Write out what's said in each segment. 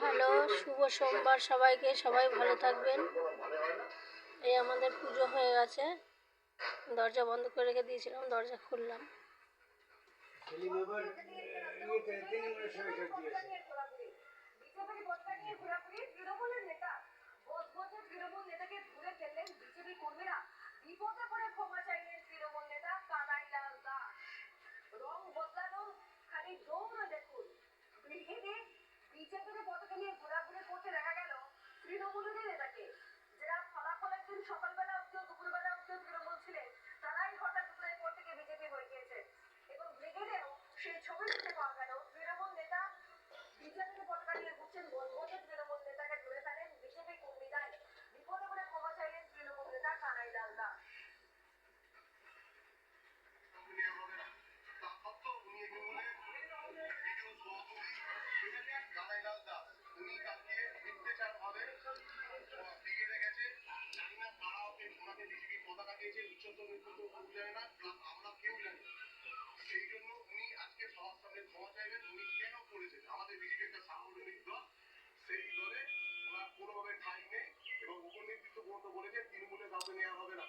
Hello, শুভ সোমবার সবাইকে। সবাই ভালো থাকবেন। এই আমাদের পুজো হয়ে গেছে, দরজা বন্ধ করে রেখে দিয়েছিলাম, দরজা খুললাম। বিজেপির পতাকা নিয়ে ঘোরাঘুরি করতে দেখা গেল তৃণমূলের নেতাকে, যারা ফলাফলের দিন সকালবেলা উঠতেও দুপুরবেলা উঠতেও তৃণমূল ছিলেন, তারাই হঠাৎ দুপুরের পর থেকে বিজেপি হয়ে গিয়েছে। এবং ব্রিগেডেও সেই ছবি দেখতে পাওয়া গেল তৃণমূল নেতা বিজেপির পতাকা নিয়ে ঘুরছেন। বন্ধ তৃণমূল নেতাকে ধরে ফেলেন বিজেপি কর্মীরাই। বিপদে পড়ে ক্ষমা চাইলেন তৃণমূল নেতা কানাইলাল দাস। সেই জন্য উনি আজকে সবার সামনে ক্ষমা চাইবেন। উনি কেন করেছেন, আমাদের বিজেপি একটা সাংগঠনিক দল, সেই দলে ওনার কোনোভাবে ঠাঁই নেই এবং উপনেতৃত্ব পর্যন্ত বলেছে তৃণমূলে কাউকে নেওয়া হবে না।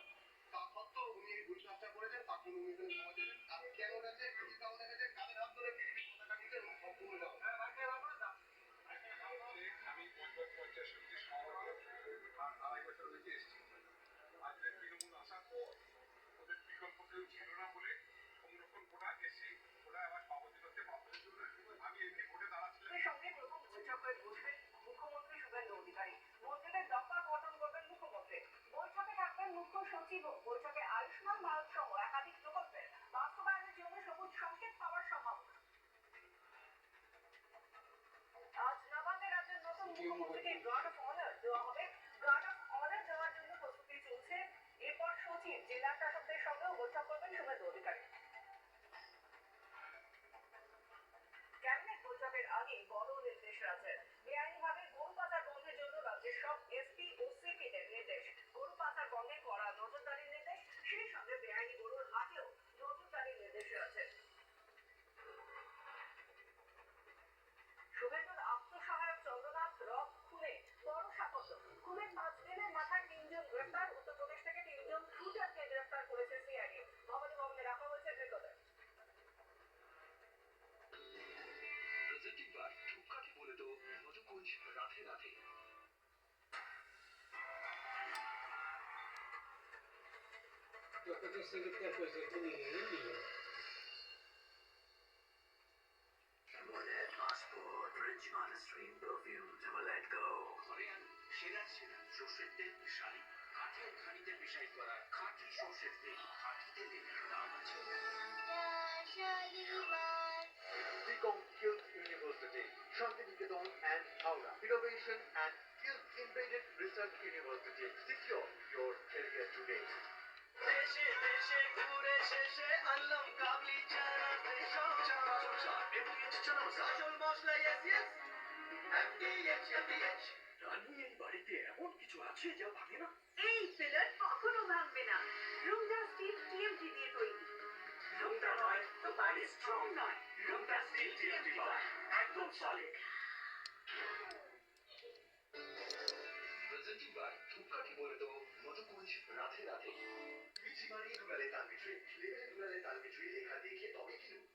তা সত্ত্বেও উনি এই ভুল কাজটা করেছেন, তার জন্য উনি ক্ষমা চাইবেন। আর কেন গেছে, কি কারণে গেছে, কাদের হাত ধরে বিজেপি পতাকা নিতে সম্পূর্ণ যাবে। আমি 50 আড়াই বছর হয়েছে এসেছি। আজকে তৃণমূল আসার পর ওদের বিকল্প কেউ ছিল না বলে সংরক্ষণ করা এসে ওরা আবার সভাপতি করতে বাধ্য হয়েছিল। আমি এমনি ভোটে দাঁড়াচ্ছিলাম। সঙ্গে প্রথম বৈঠকে বসবেন মুখ্যমন্ত্রী শুভেন্দু অধিকারী। মন্ত্রীদের দফা গঠন করবেন মুখ্যমন্ত্রী। বৈঠকে থাকবেন মুখ্য সচিব। বৈঠকে আয়ুষ্মান ভারত সহ একাধিক প্রকল্পের বাস্তবায়নের জন্য সবুজ সংকেত পাওয়ার সম্ভাবনা। আজ নবান্নে রাজ্যের নতুন মুখ্যমন্ত্রীকে গার্ড অফ অনার দেওয়া হবে। গার্ড অফ অনার দেওয়ার জন্য প্রস্তুতি চলছে। এরপর সচিব জেলা শাসকদের সঙ্গেও বৈঠক করবেন শুভেন্দু অধিকারী। ক্যাবিনেট বৈঠকের আগে বড় নির্দেশ আছে। বেআইনিভাবে গরু পাচার বন্ধের জন্য রাজ্যের সব এসপি ও সিপিদের নির্দেশ। গরু পাচার বন্ধে কড়া নজরদারির নির্দেশ। সেই সঙ্গে বেআইনি গরুর হাটেও নজরদারির নির্দেশ আছে। শুভেন্দুর আত্মসহায়ক চন্দ্রনাথ রথ খুনে বড় সাফল্য। খুনের 5 দিনের মাথায় 3 জন গ্রেপ্তার। উত্তরপ্রদেশ থেকে 3 জন শুটারকে গ্রেপ্তার করেছে সিআইডি। ভবানী ভবনে রাখা হয়েছে মৃতদেহ। ধূপকাঠি বলে তো মধুকুঞ্জ রাধে রাধে। সর্ষের তেল শাড়ি কাঠের ঘানিতে পেশাই করা খাঁটি সর্ষের তেল, খাঁটি তেলের দাম আছে। University, Shantiniketan and Howrah. Innovation and Skills Embedded Research University. Secure your career today. দেশে দেশে ঘুরে শেষে আনলাম কাবলি চানা MDH চানা মশলা আসল মশলা yes MDH রানী এই বাড়িতে এমন কিছু আছে যা ভাঙে না। এই পিলার কখনো ভাঙবে না। রুমডা স্টিল টিএমটি দিয়ে তৈরি। রুমটা নয় তো বাড়ি স্ট্রং নয়। রুমটা স্টিল টিএমটি নয়, একদম সলিড। প্রেজেন্টিং বাই ধূপকাঠি বলে তো মধুকুঞ্জ রাধে রাধে। মিছিমারি রুরালে তাল মিঠুই, লেভেলে রুরালে তাল মিঠুই লেখা দেখে তবে কিনুন।